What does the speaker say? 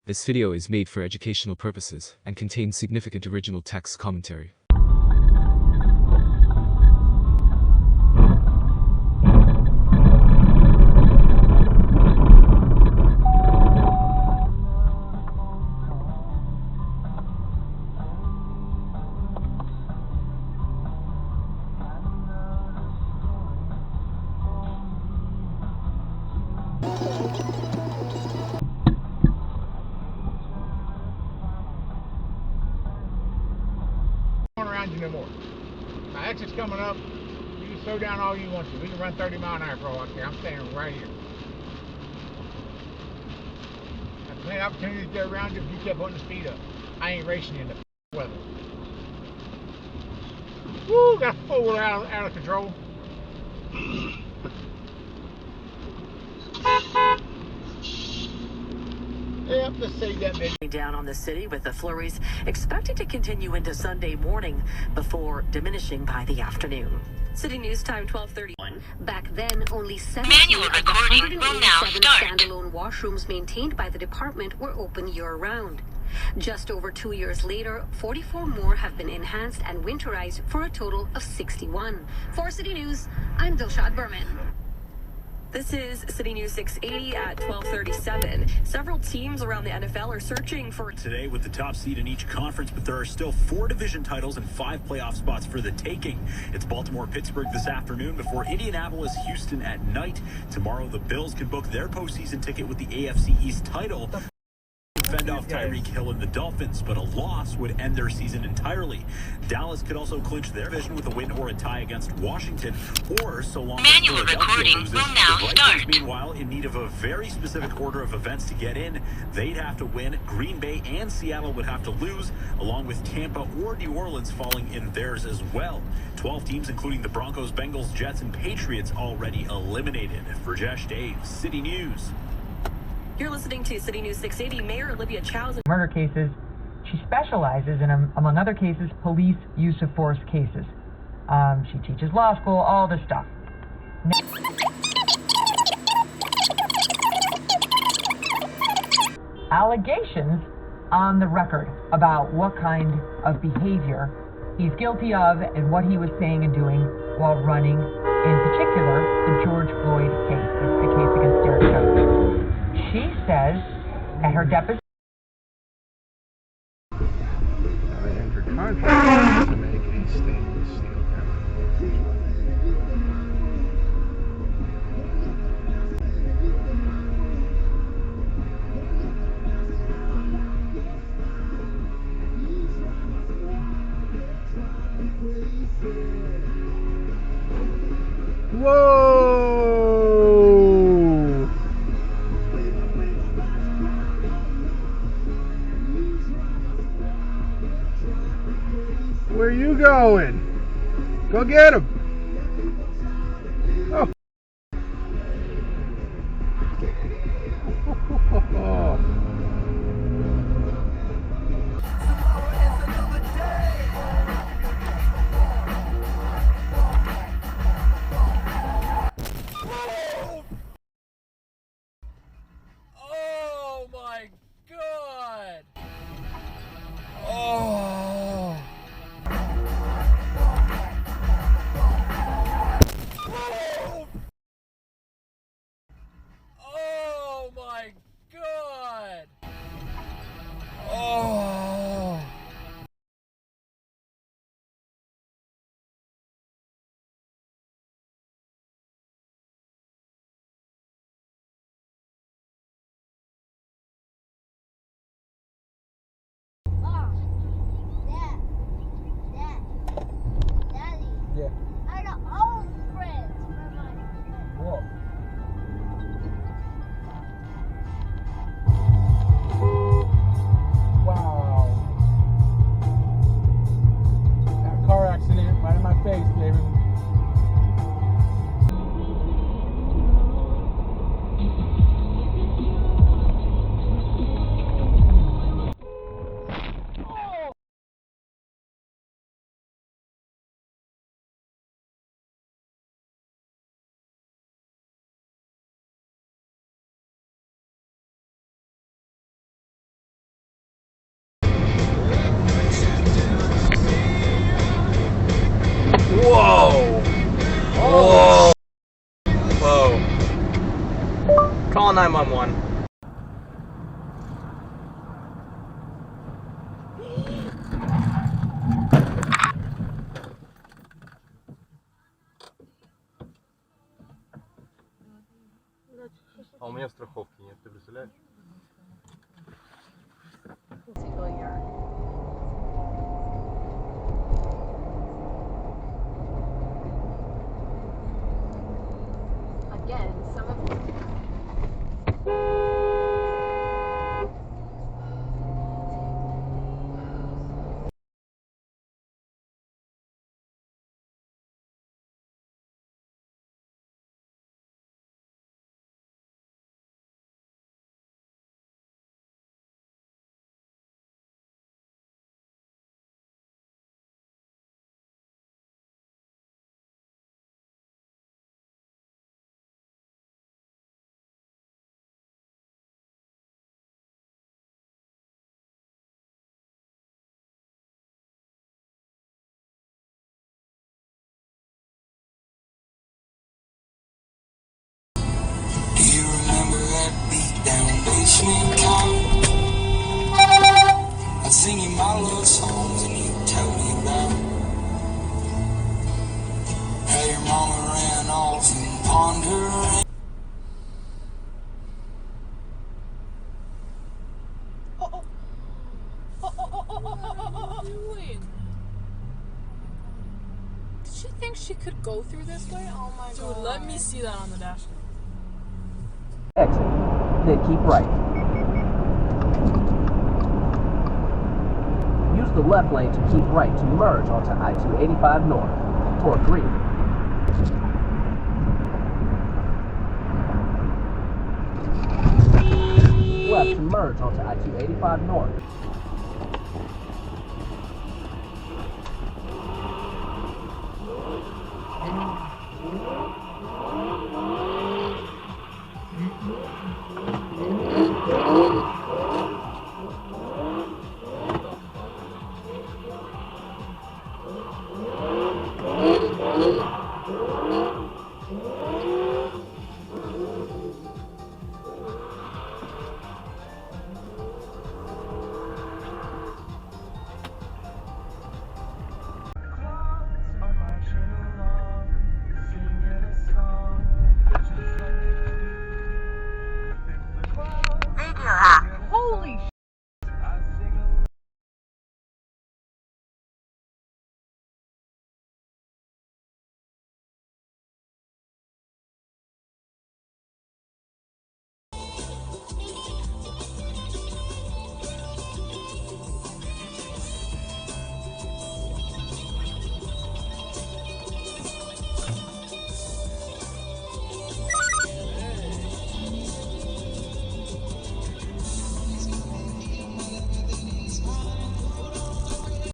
This video is made for educational purposes and contains significant original text commentary. Around you no more. My exit's coming up. You can slow down all you want to. We can run 30 mile an hour for all I care. I'm standing right here. I've plenty of opportunities to go around you if you kept putting the speed up. I ain't racing you in the weather. Woo! Got a four-wheeler out of control. Yep, let's save that video. Down on the city with the flurries expected to continue into Sunday morning before diminishing by the afternoon. City News Time 12:31. Back then, only 7 Manual recording will now start. standalone washrooms maintained by the department were open year-round. Just over 2 years later, 44 more have been enhanced and winterized for a total of 61. For City News, I'm Dilshad Berman. This is City News 680 at 12:37. Several teams around the NFL are searching for today with the top seed in each conference, but there are still 4 division titles and 5 playoff spots for the taking. It's Baltimore-Pittsburgh this afternoon before Indianapolis-Houston at night. Tomorrow, the Bills can book their postseason ticket with the AFC East title. Fend off Tyreek Hill and the Dolphins, but a loss would end their season entirely. Dallas could also clinch their division with a win or a tie against Washington, or so long Manual as recording loses, will now the Vikings, start. meanwhile, in need of a very specific order of events to get in. They'd have to win. Green Bay and Seattle would have to lose, along with Tampa or New Orleans falling in theirs as well. 12 teams, including the Broncos, Bengals, Jets, and Patriots, already eliminated. For Josh Dave, City News. You're listening to City News 680. Mayor Olivia Chow's murder cases. She specializes in, among other cases, police use of force cases. She teaches law school, all this stuff. Allegations on the record about what kind of behavior he's guilty of and what he was saying and doing while running, in particular, the George Floyd case. It's the case against Derek Chauvin. She says at her deposition, I entered contract to make a stainless steel camera. Whoa! Where you going? Go get him. Oh. Oh my God! Oh! Oh my God! Oh! 911. А у меня страховки нет, ты представляешь? Again, some of Do you remember that beat down basement cop? I'd sing you my love songs and you'd tell me about how your mama ran off and pawned her. Did she think she could go through this way? Oh my god. Dude, let me see that on the dash cam. Exit. Then keep right. Use the left lane to keep right to merge onto I-285 North, toward Green. Left to merge onto I-285 North.